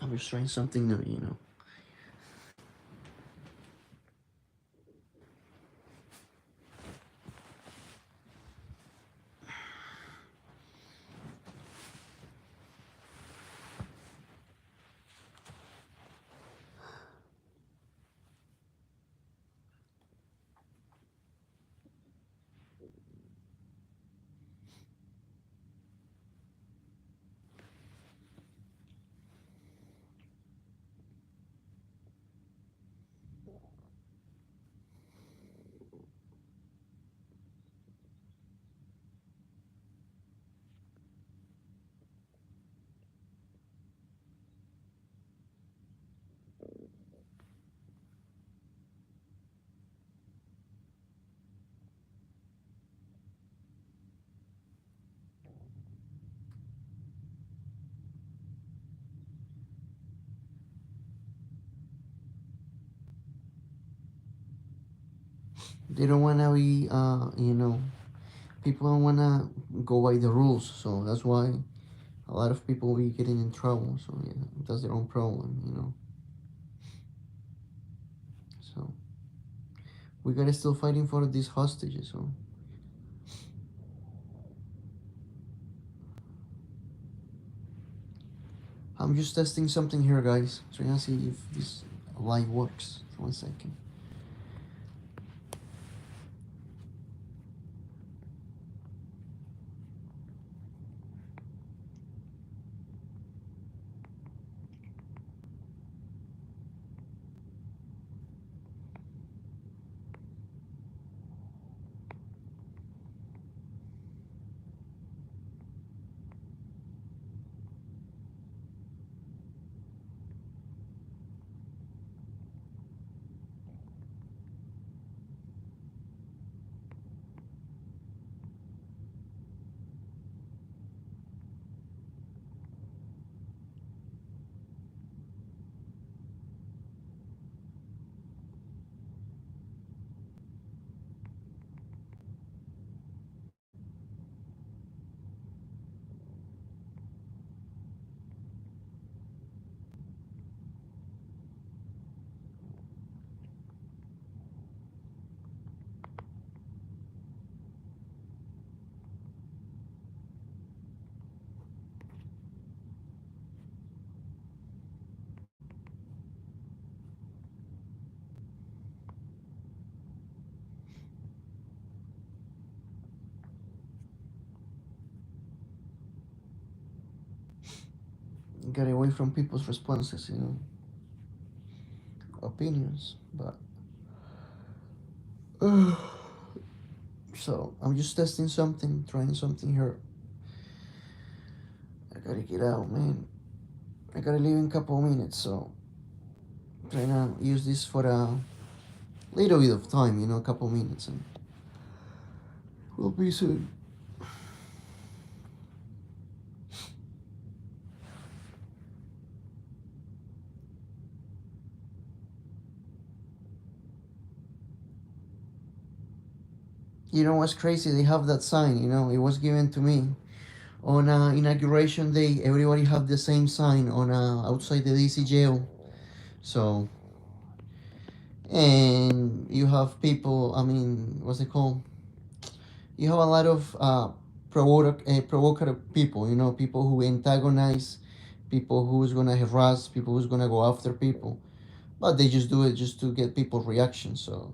I'm just trying something new. They don't wanna be, people don't wanna go by the rules, so that's why a lot of people will be getting in trouble. So yeah, that's their own problem. So we gotta still fighting for these hostages. So I'm just testing something here, guys. Trying to see if this live works. 1 second. Get away from people's responses, opinions. But so I'm just testing something, trying something here. I gotta get out, man. I gotta leave in a couple of minutes, so trying to use this for a little bit of time, a couple of minutes, and we'll be soon. You know what's crazy? They have that sign. It was given to me on inauguration day. Everybody have the same sign on outside the DC jail. So, and you have people. I mean, what's it called? You have a lot of provocative people. People who antagonize, people who's gonna harass, people who's gonna go after people. But they just do it just to get people reaction. So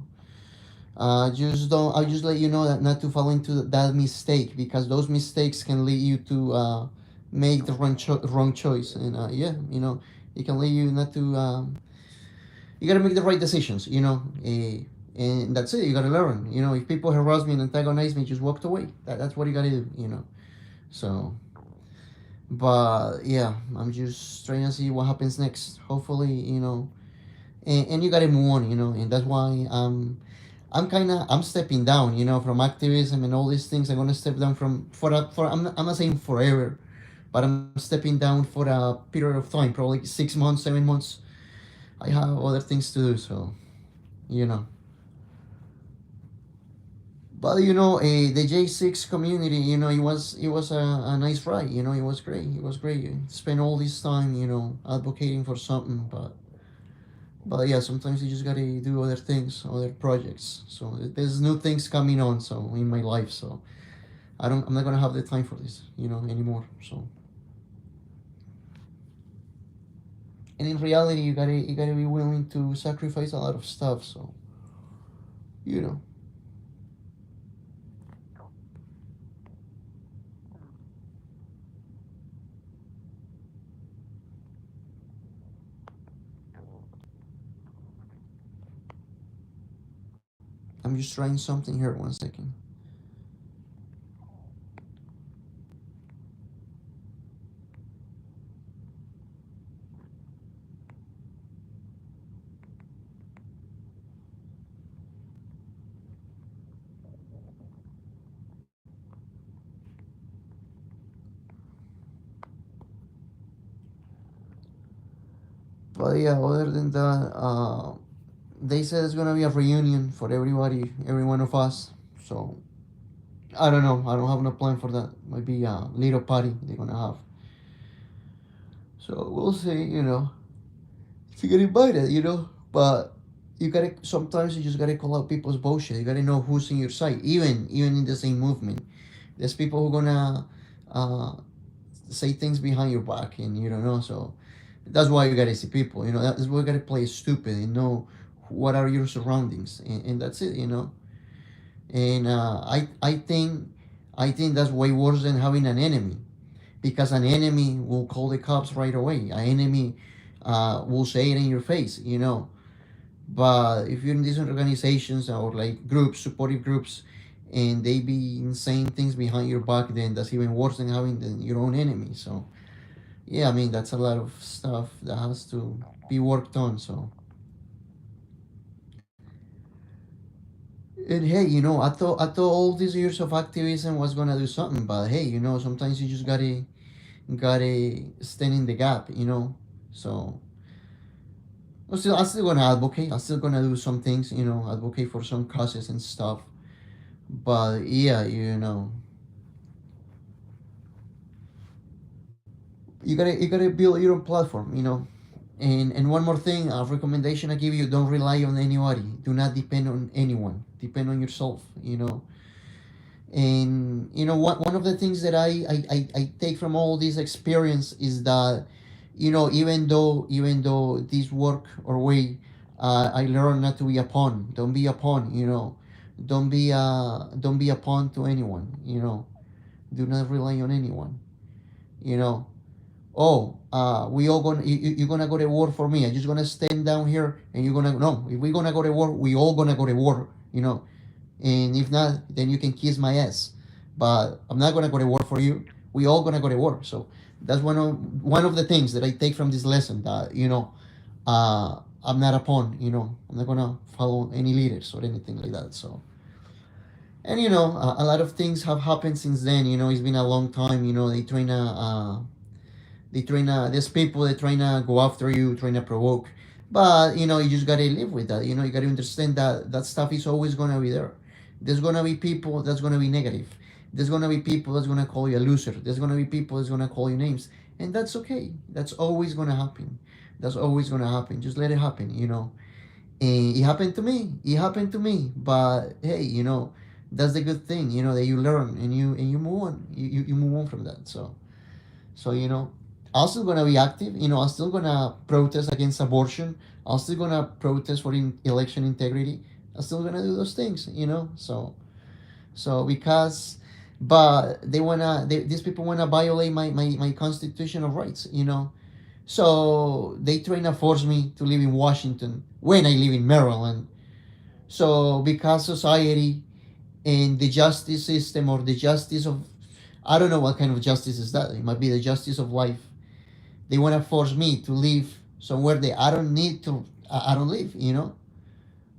just don't. I'll just let you know that not to fall into that mistake, because those mistakes can lead you to make the wrong choice, and yeah, it can lead you not to. You gotta make the right decisions, and that's it. You gotta learn. If people harass me and antagonize me, just walk away. That's what you gotta do. So, but yeah, I'm just trying to see what happens next. Hopefully, and you gotta move on, and that's why I'm stepping down, from activism and all these things. I'm gonna step down from for I'm not saying forever, but I'm stepping down for a period of time, probably 6 months, 7 months. I have other things to do, so you know. But the J6 community, it was a nice ride. It was great. It was great. Spend all this time, advocating for something, but yeah, sometimes you just gotta do other things, other projects. So there's new things coming on. So in my life, so I'm not gonna have the time for this, anymore. So, and in reality, you gotta be willing to sacrifice a lot of stuff. So, you know, I'm just trying something here. 1 second. But yeah, other than that, they said it's gonna be a reunion for everybody, every one of us. So I don't know. I don't have no plan for that. Might be a little party they're gonna have. So we'll see. If you get invited. But you gotta sometimes you just gotta call out people's bullshit. You gotta know who's in your side, even in the same movement. There's people who gonna uh, say things behind your back, and you don't know. So that's why you gotta see people. That's why you gotta play stupid and know what are your surroundings, and that's it. And I think that's way worse than having an enemy, because an enemy will call the cops right away. An enemy will say it in your face. But if you're in these organizations or like groups, supportive groups, and they be saying things behind your back, then that's even worse than having your own enemy. So yeah, I mean that's a lot of stuff that has to be worked on. So, and hey, I thought all these years of activism was gonna do something, but hey, sometimes you just gotta stand in the gap. So I'm still gonna advocate. I'm still gonna do some things. Advocate for some causes and stuff. But yeah, you gotta build your own platform. And one more thing, a recommendation I give you: don't rely on anybody. Do not depend on anyone. Depend on yourself. And one of the things that I take from all this experience is that even though this work or way, I learned not to be a pawn. Don't be a pawn. Don't be a pawn to anyone. Do not rely on anyone. you know oh, we all gonna you're gonna go to war for me. I'm just gonna stand down here and you're gonna no. If we're gonna go to war, we all gonna go to war. And if not, then you can kiss my ass. But I'm not gonna go to war for you. We all gonna go to war. So that's one of the things that I take from this lesson. That I'm not a pawn. I'm not gonna follow any leaders or anything like that. So. And a lot of things have happened since then. It's been a long time. There's people that trying to go after you, trying to provoke. But you just gotta live with that. You gotta understand that that stuff is always gonna be there. There's gonna be people that's gonna be negative. There's gonna be people that's gonna call you a loser. There's gonna be people that's gonna call you names, and that's okay. That's always gonna happen. That's always gonna happen. Just let it happen. And it happened to me. It happened to me. But hey, that's the good thing. That you learn and you move on. You move on from that. So I'm still gonna be active. I'm still gonna protest against abortion. I'm still gonna protest for election integrity. I'm still gonna do those things. Because, but these people wanna violate my constitutional rights. So they trying to force me to live in Washington when I live in Maryland. So because society and the justice system, or the justice of, I don't know what kind of justice is that. It might be the justice of life. They want to force me to live somewhere that I don't need to. I don't live.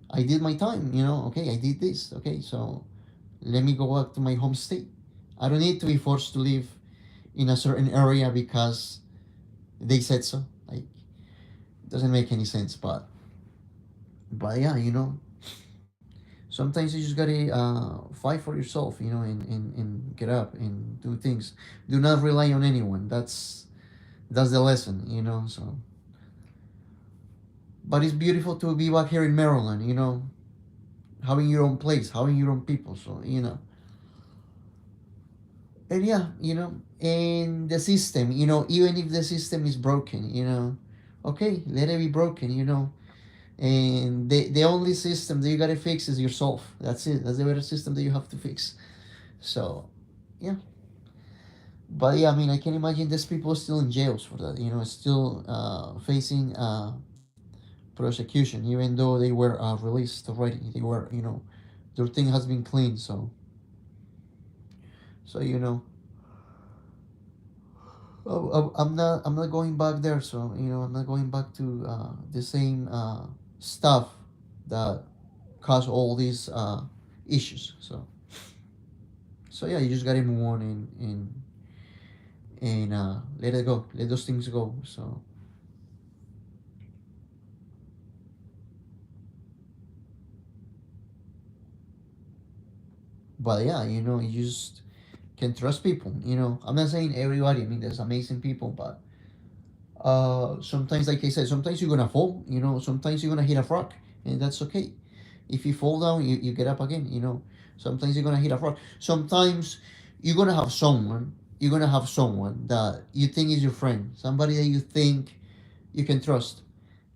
I did my time. Okay, I did this. Okay, so let me go back to my home state. I don't need to be forced to live in a certain area because they said so. Like, it doesn't make any sense. But yeah. Sometimes you just gotta fight for yourself, and get up and do things. Do not rely on anyone. That's the lesson, So, but it's beautiful to be back here in Maryland, having your own place, having your own people. So, and yeah, and the system, even if the system is broken, okay, let it be broken, And the only system that you gotta fix is yourself. That's it. That's the better system that you have to fix. So, yeah. But yeah, I mean, I can imagine there's people still in jails for that. Still facing prosecution, even though they were released already. They were, their thing has been cleaned. So I'm not going back there. So I'm not going back to the same stuff that caused all these issues. So yeah, you just gotta move on and let it go, let those things go. So, but yeah, you just can trust people. I'm not saying everybody. I mean, there's amazing people, but sometimes, like I said, sometimes you're gonna fall. Sometimes you're gonna hit a rock, and that's okay. If you fall down, you get up again. Sometimes you're gonna hit a rock. Sometimes you're gonna have someone. You're gonna have someone that you think is your friend, somebody that you think you can trust,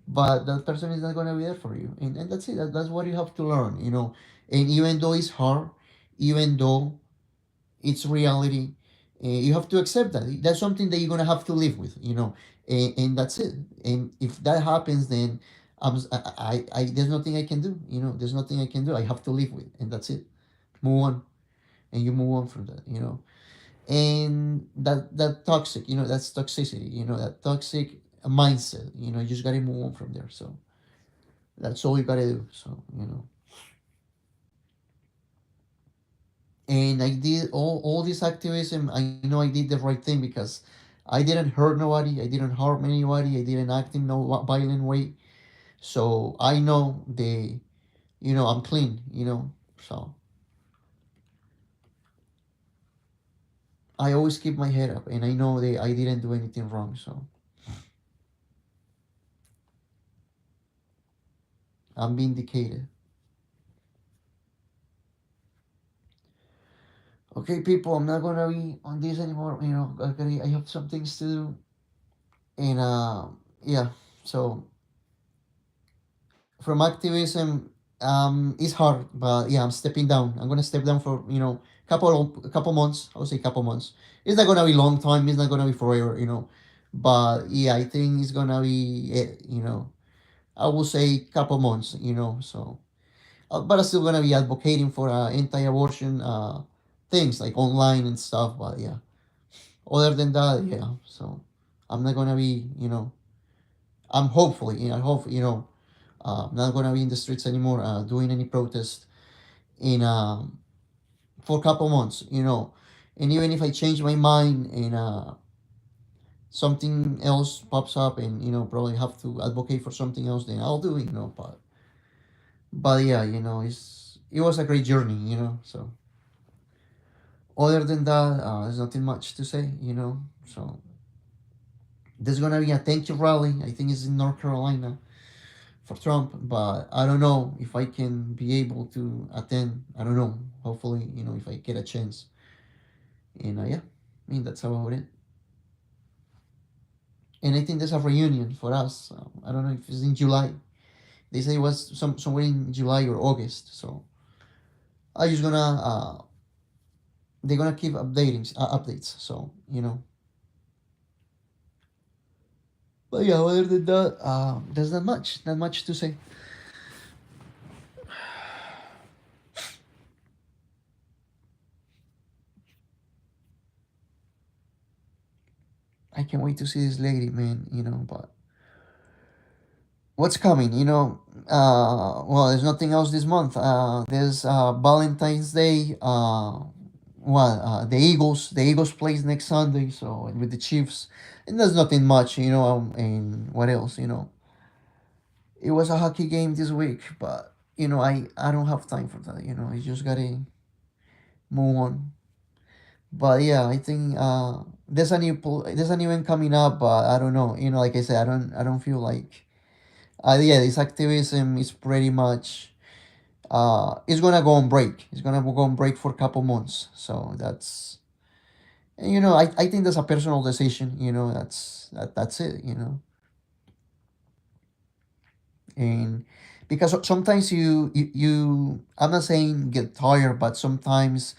but that person is not going to be there for you, and that's it. That's what you have to learn, and even though it's hard, even though it's reality, you have to accept that that's something that you're going to have to live with, and that's it. And if that happens, then there's nothing I can do, there's nothing I can do. I have to live with, and that's it. Move on, and you move on from that, and that toxic, that's toxicity, that toxic mindset, you just gotta move on from there. So that's all you gotta do. So and I did all this activism. I know I did the right thing because I didn't hurt nobody, I didn't harm anybody, I didn't act in no violent way. So I know I'm clean, so I always keep my head up, and I know that I didn't do anything wrong. So I'm vindicated. Okay, people, I'm not gonna be on this anymore. I have some things to do, and yeah. So from activism, it's hard, but yeah, I'm stepping down. I'm gonna step down for couple months. I would say couple months. It's not gonna be long time. It's not gonna be forever. But yeah, I think it's gonna be it. I will say couple months. So. But I'm still gonna be advocating for anti-abortion things like online and stuff. But yeah, other than that, yeah. So I'm not gonna be, I'm hopefully, hope, not gonna be in the streets anymore, doing any protest in for a couple months, and even if I change my mind and something else pops up and probably have to advocate for something else, then I'll do it, but yeah, it was a great journey, so other than that, there's nothing much to say, So there's gonna be a thank you rally. I think it's in North Carolina for Trump, but I don't know if I can be able to attend. I don't know. Hopefully, if I get a chance. And yeah, I mean that's about it. And I think there's a reunion for us. I don't know if it's in July. They say it was somewhere in July or August. So I just gonna they're gonna keep updating updates. So But yeah, other than that, there's not much to say. I can't wait to see this lady, man. But what's coming? Well, there's nothing else this month. There's Valentine's Day. The Eagles plays next Sunday, so with the Chiefs, and there's nothing much, and what else? It was a hockey game this week, but I don't have time for that. I just gotta move on. But yeah, I think there's a new one coming up, but I don't know. Like I said, I don't feel like yeah, this activism is pretty much it's gonna go on break. It's gonna go on break for a couple months. So I think that's a personal decision. That's it. And because sometimes I'm not saying get tired, but sometimes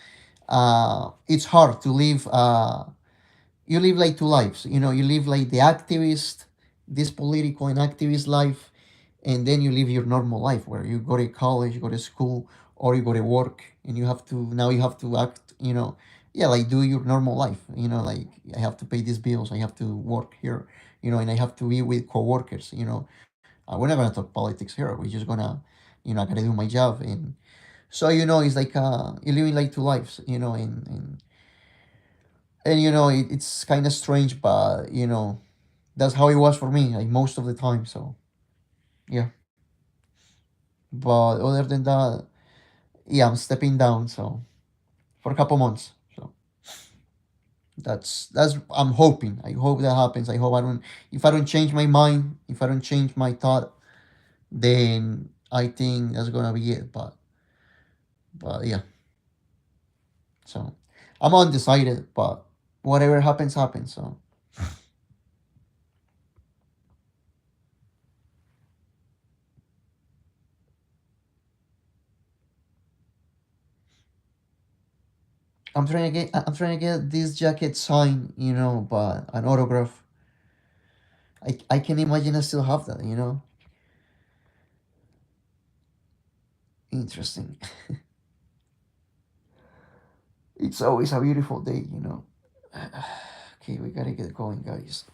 it's hard to live. You live like two lives. You live like the activist, this political and activist life, and then you live your normal life where you go to college, you go to school, or you go to work, and you have to act. Yeah, like do your normal life. Like I have to pay these bills, I have to work here, and I have to be with coworkers. We're not gonna talk politics here. We're just gonna, I gotta do my job, and so it's like you're living like two lives. And it's kind of strange, but that's how it was for me, like most of the time. So yeah, but other than that, yeah, I'm stepping down. So for a couple months. So that's I'm hoping. I hope that happens. I hope I don't. If I don't change my mind, if I don't change my thought, then I think that's gonna be it. But yeah. So I'm undecided, but whatever happens, happens. So I'm trying to get this jacket signed, but an autograph. I can imagine I still have that. Interesting. It's always a beautiful day. Okay, we gotta get going, guys.